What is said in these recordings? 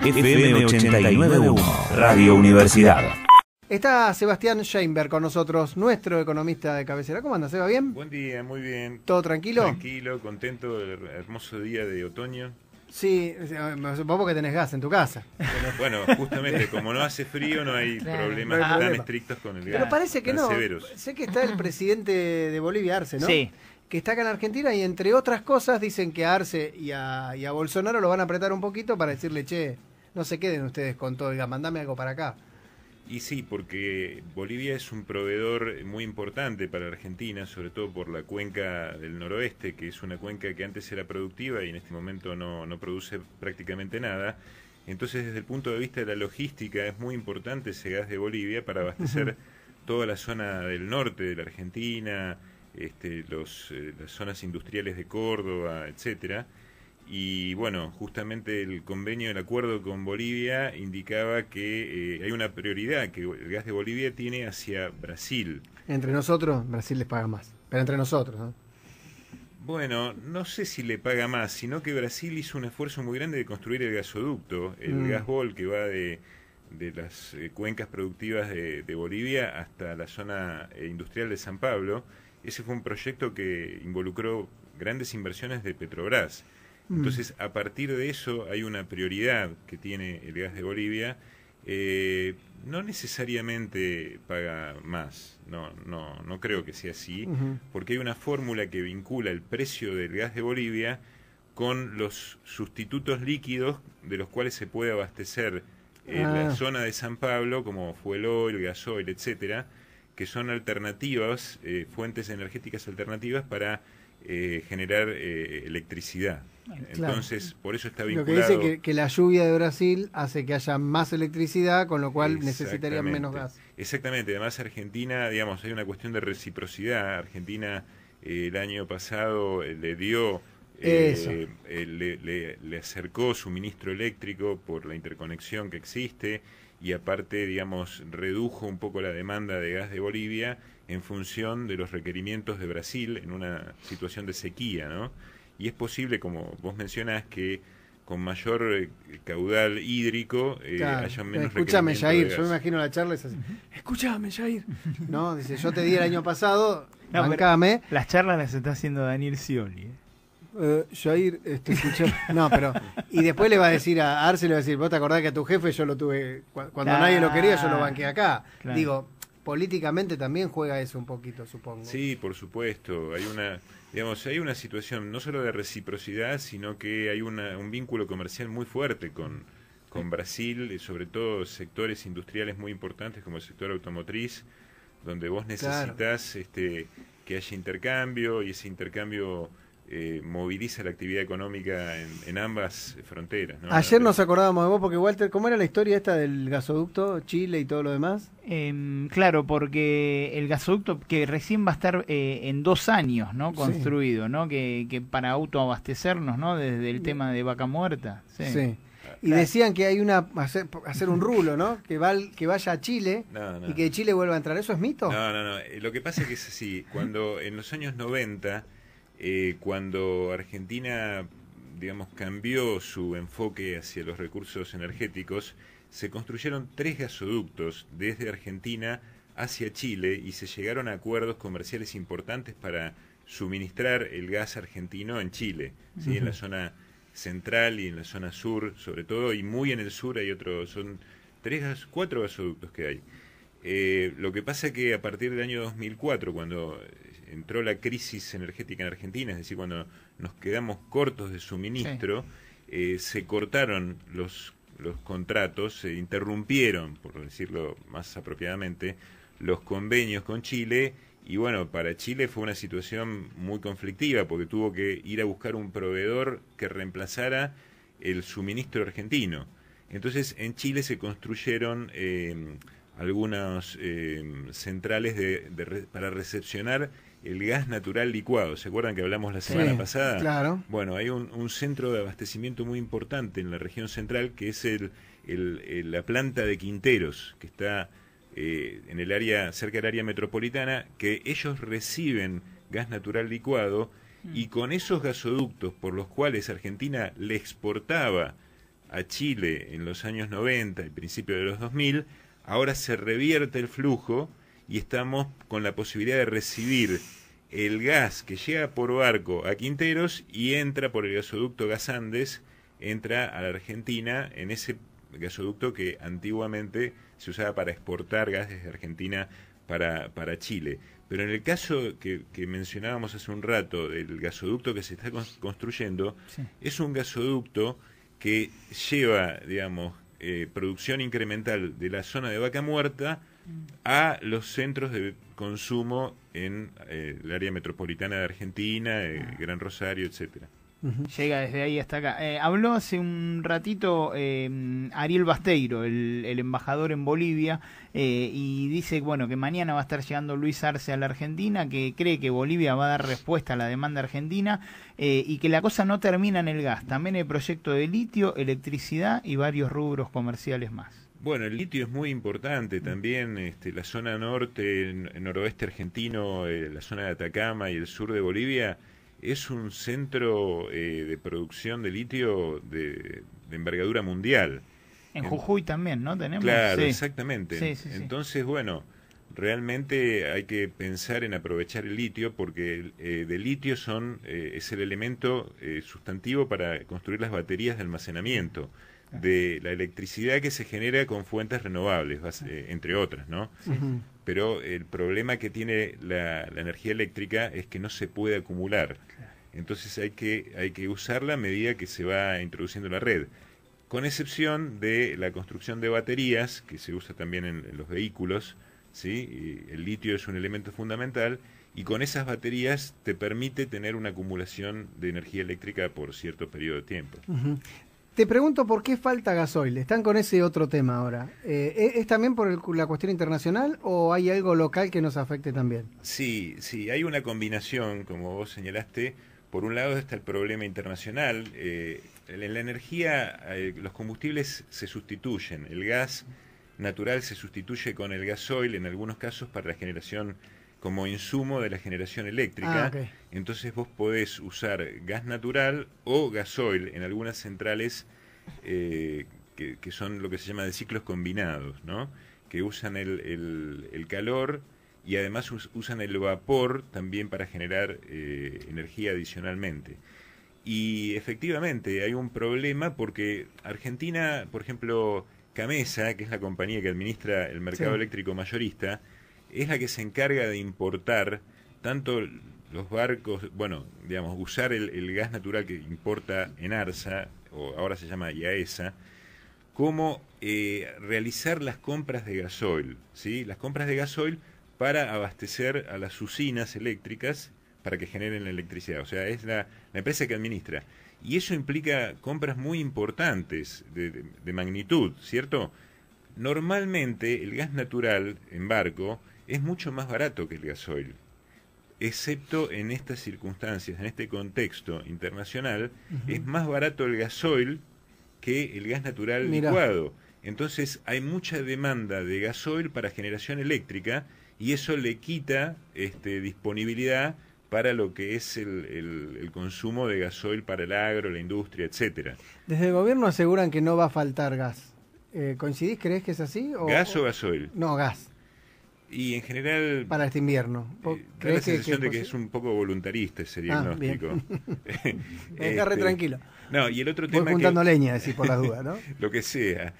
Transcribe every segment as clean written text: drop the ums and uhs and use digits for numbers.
FM 89.1, Radio Universidad. Está Sebastián Sheinberg con nosotros, nuestro economista de cabecera. ¿Cómo anda, Seba? ¿Bien? Buen día, muy bien. ¿Todo tranquilo? Tranquilo, contento del hermoso día de otoño. Sí, vos porque tenés gas en tu casa. Bueno, justamente, como no hace frío, no hay problemas tan estrictos con el gas. Pero parece que no. Severos. Sé que está el presidente de Bolivia, Arce, ¿no? Sí. Que está acá en Argentina y entre otras cosas dicen que a Arce y a Bolsonaro lo van a apretar un poquito para decirle, che, no se queden ustedes con todo el gas, mandame algo para acá. Y sí, porque Bolivia es un proveedor muy importante para Argentina, sobre todo por la cuenca del noroeste, que es una cuenca que antes era productiva y en este momento no produce prácticamente nada. Entonces, desde el punto de vista de la logística, es muy importante ese gas de Bolivia para abastecer toda la zona del norte de la Argentina, las zonas industriales de Córdoba, etcétera. Y bueno, justamente el convenio, el acuerdo con Bolivia indicaba que hay una prioridad que el gas de Bolivia tiene hacia Brasil. Entre nosotros, Brasil les paga más, pero entre nosotros, ¿no? Bueno, no sé si le paga más, sino que Brasil hizo un esfuerzo muy grande de construir el gasoducto, el Gasbol, que va de las cuencas productivas de Bolivia hasta la zona industrial de San Pablo. Ese fue un proyecto que involucró grandes inversiones de Petrobras. Entonces, a partir de eso hay una prioridad que tiene el gas de Bolivia. No necesariamente paga más, no creo que sea así, porque hay una fórmula que vincula el precio del gas de Bolivia con los sustitutos líquidos de los cuales se puede abastecer la zona de San Pablo, como fuel oil, gasoil, etcétera, que son alternativas, fuentes energéticas alternativas para generar electricidad. Entonces, por eso está vinculado. Lo que dice que la lluvia de Brasil hace que haya más electricidad, con lo cual necesitarían menos gas. Exactamente, además Argentina, digamos, hay una cuestión de reciprocidad. Argentina el año pasado le dio, le acercó suministro eléctrico por la interconexión que existe y aparte, digamos, redujo un poco la demanda de gas de Bolivia en función de los requerimientos de Brasil en una situación de sequía, ¿no? Y es posible, como vos mencionás, que con mayor caudal hídrico haya menos Escúchame, Jair, yo me gas. imagino la charla es así. Escúchame, Jair. No, dice, yo te di el año pasado, bancame. Las charlas las está haciendo Daniel Scioli. Jair, escuché. No, pero. Y después le va a decir a Arce, le va a decir, vos te acordás que a tu jefe yo lo tuve. Cuando nadie lo quería, yo lo banqué acá. Claro. Digo, políticamente también juega eso un poquito, supongo. Sí, por supuesto. Hay una situación no solo de reciprocidad, sino que hay un vínculo comercial muy fuerte con Brasil, sobre todo sectores industriales muy importantes como el sector automotriz, donde vos necesitas que haya intercambio y ese intercambio moviliza la actividad económica en ambas fronteras, ¿no? Ayer nos acordábamos de vos porque, Walter, ¿cómo era la historia esta del gasoducto, Chile y todo lo demás? Claro, porque el gasoducto que recién va a estar en 2 años, ¿no? Construido, ¿no? Que para autoabastecernos, ¿no? Desde el tema de Vaca Muerta. Sí. Y decían que hay hacer un rulo, ¿no? Que vaya a Chile y que de Chile vuelva a entrar. ¿Eso es mito? No. Lo que pasa es que es así. Cuando en los años 90, cuando Argentina, digamos, cambió su enfoque hacia los recursos energéticos, se construyeron 3 gasoductos desde Argentina hacia Chile y se llegaron a acuerdos comerciales importantes para suministrar el gas argentino en Chile, ¿sí? En la zona central y en la zona sur, sobre todo, y muy en el sur hay son 4 gasoductos que hay. Lo que pasa es que a partir del año 2004, cuando entró la crisis energética en Argentina, es decir, cuando nos quedamos cortos de suministro, se cortaron los contratos, se interrumpieron, por decirlo más apropiadamente, los convenios con Chile. Y bueno, para Chile fue una situación muy conflictiva porque tuvo que ir a buscar un proveedor que reemplazara el suministro argentino. Entonces en Chile se construyeron algunas centrales para recepcionar el gas natural licuado. ¿Se acuerdan que hablamos la semana pasada? Claro. Bueno, hay un centro de abastecimiento muy importante en la región central que es la planta de Quinteros, que está en el área, cerca del área metropolitana, que ellos reciben gas natural licuado y con esos gasoductos por los cuales Argentina le exportaba a Chile en los años 90 y principios de los 2000, ahora se revierte el flujo y estamos con la posibilidad de recibir el gas que llega por barco a Quinteros y entra por el gasoducto Gas Andes, entra a la Argentina en ese gasoducto que antiguamente se usaba para exportar gas desde Argentina para Chile. Pero en el caso que mencionábamos hace un rato del gasoducto que se está construyendo, sí, es un gasoducto que lleva, digamos, producción incremental de la zona de Vaca Muerta a los centros de consumo en el área metropolitana de Argentina, Gran Rosario, etcétera. Llega desde ahí hasta acá. Habló hace un ratito Ariel Basteiro, el embajador en Bolivia, y dice bueno que mañana va a estar llegando Luis Arce a la Argentina, que cree que Bolivia va a dar respuesta a la demanda argentina y que la cosa no termina en el gas. También hay proyecto de litio, electricidad y varios rubros comerciales más. Bueno, el litio es muy importante también, la zona norte, noroeste argentino, la zona de Atacama y el sur de Bolivia, es un centro de producción de litio de envergadura mundial. En Jujuy también, ¿no? Tenemos. Claro, sí, exactamente. Sí. Entonces, bueno, realmente hay que pensar en aprovechar el litio porque el litio es el elemento sustantivo para construir las baterías de almacenamiento de la electricidad que se genera con fuentes renovables, entre otras, ¿no? Sí. Pero el problema que tiene la energía eléctrica es que no se puede acumular. Entonces hay que usarla a medida que se va introduciendo la red, con excepción de la construcción de baterías, que se usa también en los vehículos, ¿sí? Y el litio es un elemento fundamental, y con esas baterías te permite tener una acumulación de energía eléctrica por cierto periodo de tiempo. Te pregunto por qué falta gasoil. Están con ese otro tema ahora. ¿Es también por la cuestión internacional o hay algo local que nos afecte también? Sí, hay una combinación, como vos señalaste. Por un lado está el problema internacional. En la energía los combustibles se sustituyen. El gas natural se sustituye con el gasoil en algunos casos para la generación como insumo de la generación eléctrica. Okay. Entonces vos podés usar gas natural o gasoil en algunas centrales que son lo que se llama de ciclos combinados, ¿no? Que usan el calor y además usan el vapor también para generar energía adicionalmente. Y efectivamente hay un problema porque Argentina, por ejemplo, Camesa, que es la compañía que administra el mercado eléctrico mayorista, es la que se encarga de importar tanto los barcos, bueno, digamos, usar el gas natural que importa Enarsa, o ahora se llama IAESA, como realizar las compras de gasoil, ¿sí? Las compras de gasoil para abastecer a las usinas eléctricas para que generen la electricidad. O sea, es la empresa que administra. Y eso implica compras muy importantes de magnitud, ¿cierto? Normalmente el gas natural en barco es mucho más barato que el gasoil, excepto en estas circunstancias, en este contexto internacional, es más barato el gasoil que el gas natural licuado. Entonces hay mucha demanda de gasoil para generación eléctrica y eso le quita disponibilidad para lo que es el consumo de gasoil para el agro, la industria, etcétera. Desde el gobierno aseguran que no va a faltar gas. ¿Coincidís? ¿Crees que es así? ¿Gas o gasoil? No, gas. Y en general... Para este invierno. Da la sensación de que es un poco voluntarista ese diagnóstico. Me deja re tranquilo. No, y el otro tema voy juntando leña, decir, por las dudas, ¿no? Lo que sea.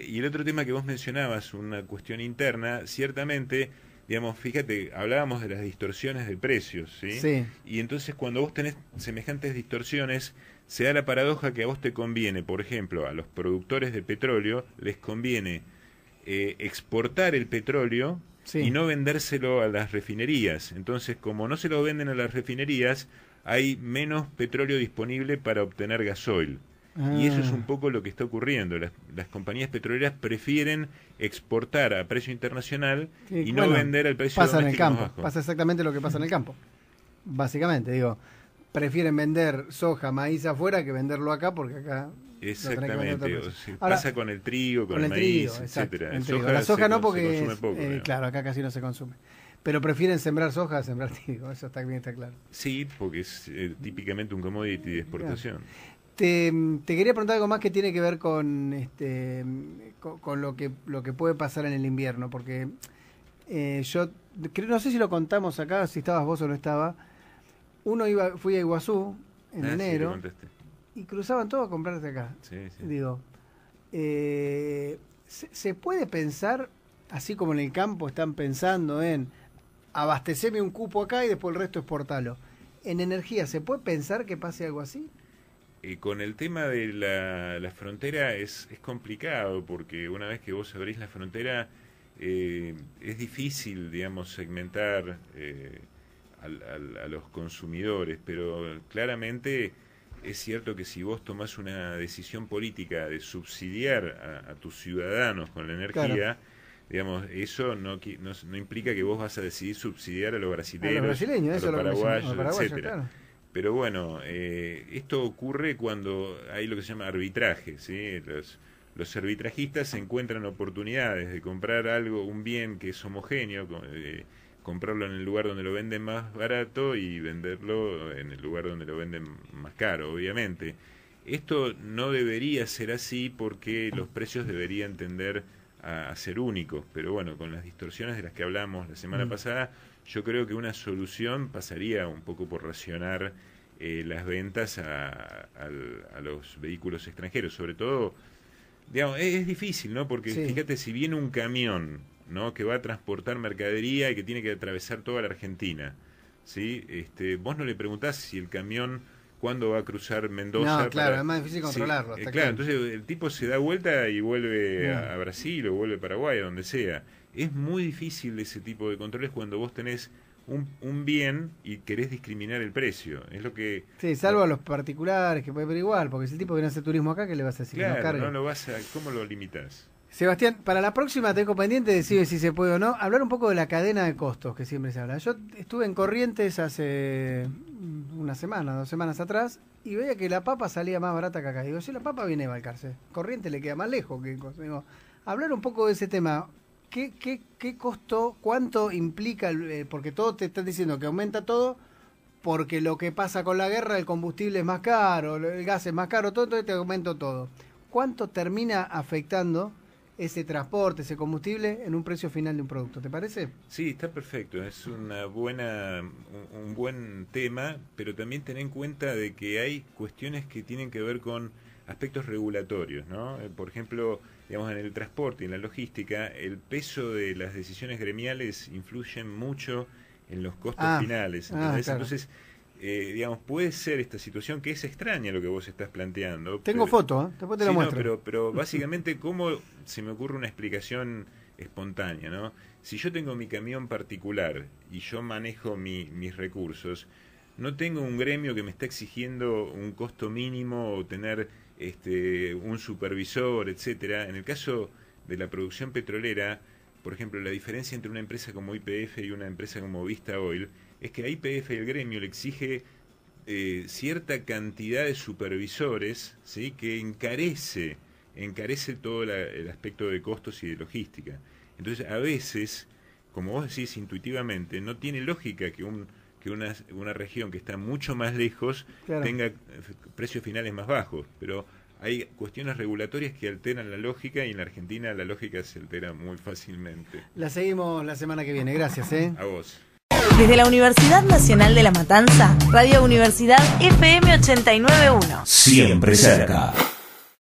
Y el otro tema que vos mencionabas, una cuestión interna, ciertamente, digamos, fíjate, hablábamos de las distorsiones de precios, ¿sí? Sí. Y entonces cuando vos tenés semejantes distorsiones, se da la paradoja que a vos te conviene, por ejemplo, a los productores de petróleo, les conviene exportar el petróleo y no vendérselo a las refinerías. Entonces, como no se lo venden a las refinerías, hay menos petróleo disponible para obtener gasoil. Y eso es un poco lo que está ocurriendo. Las compañías petroleras prefieren exportar a precio internacional y no vender al precio doméstico en el campo. Más bajo. Pasa exactamente lo que pasa en el campo. Básicamente, digo, prefieren vender soja, maíz afuera que venderlo acá porque acá... Exactamente. Ahora, pasa con el trigo, con el maíz, etcétera. La soja no porque se consume poco, claro, acá casi no se consume. Pero prefieren sembrar soja a sembrar trigo, eso está bien, está claro. Sí, porque es típicamente un commodity de exportación. Claro. Te quería preguntar algo más que tiene que ver con lo que puede pasar en el invierno, porque yo no sé si lo contamos acá, si estabas vos o no estaba. Fui a Iguazú en enero y cruzaban todo a comprarte acá. Sí. Digo, ¿se puede pensar, así como en el campo están pensando en abasteceme un cupo acá y después el resto exportalo? ¿En energía se puede pensar que pase algo así? Con el tema de la frontera es complicado, porque una vez que vos abrís la frontera es difícil, digamos, segmentar a los consumidores, pero claramente es cierto que si vos tomás una decisión política de subsidiar a tus ciudadanos con la energía, claro, digamos, eso no implica que vos vas a decidir subsidiar a los brasileños, a los paraguayos, etcétera. Claro. Pero bueno, esto ocurre cuando hay lo que se llama arbitraje, ¿sí? Los arbitrajistas encuentran oportunidades de comprar un bien que es homogéneo, comprarlo en el lugar donde lo venden más barato y venderlo en el lugar donde lo venden más caro, obviamente. Esto no debería ser así porque los precios deberían tender a ser únicos, pero bueno, con las distorsiones de las que hablamos la semana pasada, yo creo que una solución pasaría un poco por racionar las ventas a los vehículos extranjeros, sobre todo, digamos, es difícil, ¿no? Porque sí, fíjate, si viene un camión, ¿no?, que va a transportar mercadería y que tiene que atravesar toda la Argentina, ¿sí? Vos no le preguntás si el camión cuándo va a cruzar Mendoza. No, claro, es más difícil controlarlo. Sí, claro, entonces el tipo se da vuelta y vuelve a Brasil o vuelve a Paraguay, a donde sea. Es muy difícil ese tipo de controles cuando vos tenés un bien y querés discriminar el precio. Es lo que... Sí, salvo a los particulares, que puede ver igual, porque si el tipo viene a hacer turismo acá, ¿qué le vas a decir? Claro, no lo vas a... ¿Cómo lo limitas? Sebastián, para la próxima tengo pendiente, decide si se puede o no, hablar un poco de la cadena de costos que siempre se habla. Yo estuve en Corrientes hace una semana, 2 semanas atrás, y veía que la papa salía más barata que acá. Digo, si la papa viene de Balcarce, Corrientes le queda más lejos que... Digo, hablar un poco de ese tema. ¿Qué costó? ¿Cuánto implica? Porque todo te están diciendo que aumenta todo, porque lo que pasa con la guerra, el combustible es más caro, el gas es más caro, todo te aumenta todo. ¿Cuánto termina afectando ese transporte, ese combustible en un precio final de un producto? ¿Te parece? Sí, está perfecto. Es un buen tema, pero también ten en cuenta de que hay cuestiones que tienen que ver con aspectos regulatorios, ¿no? Por ejemplo, digamos, en el transporte y en la logística, el peso de las decisiones gremiales influyen mucho en los costos finales. Claro. Entonces, digamos, puede ser esta situación que es extraña lo que vos estás planteando. Tengo foto, después te la muestro. No, pero básicamente, ¿cómo se me ocurre una explicación espontánea, ¿no? Si yo tengo mi camión particular y yo manejo mis recursos, no tengo un gremio que me está exigiendo un costo mínimo o tener un supervisor, etcétera. En el caso de la producción petrolera, por ejemplo, la diferencia entre una empresa como YPF y una empresa como Vista Oil es que a YPF el gremio le exige cierta cantidad de supervisores, ¿sí?, que encarece todo el aspecto de costos y de logística. Entonces, a veces, como vos decís intuitivamente, no tiene lógica que una región que está mucho más lejos tenga precios finales más bajos, pero hay cuestiones regulatorias que alteran la lógica, y en la Argentina la lógica se altera muy fácilmente. La seguimos la semana que viene. Gracias. A vos. Desde la Universidad Nacional de La Matanza, Radio Universidad FM 89.1. Siempre cerca.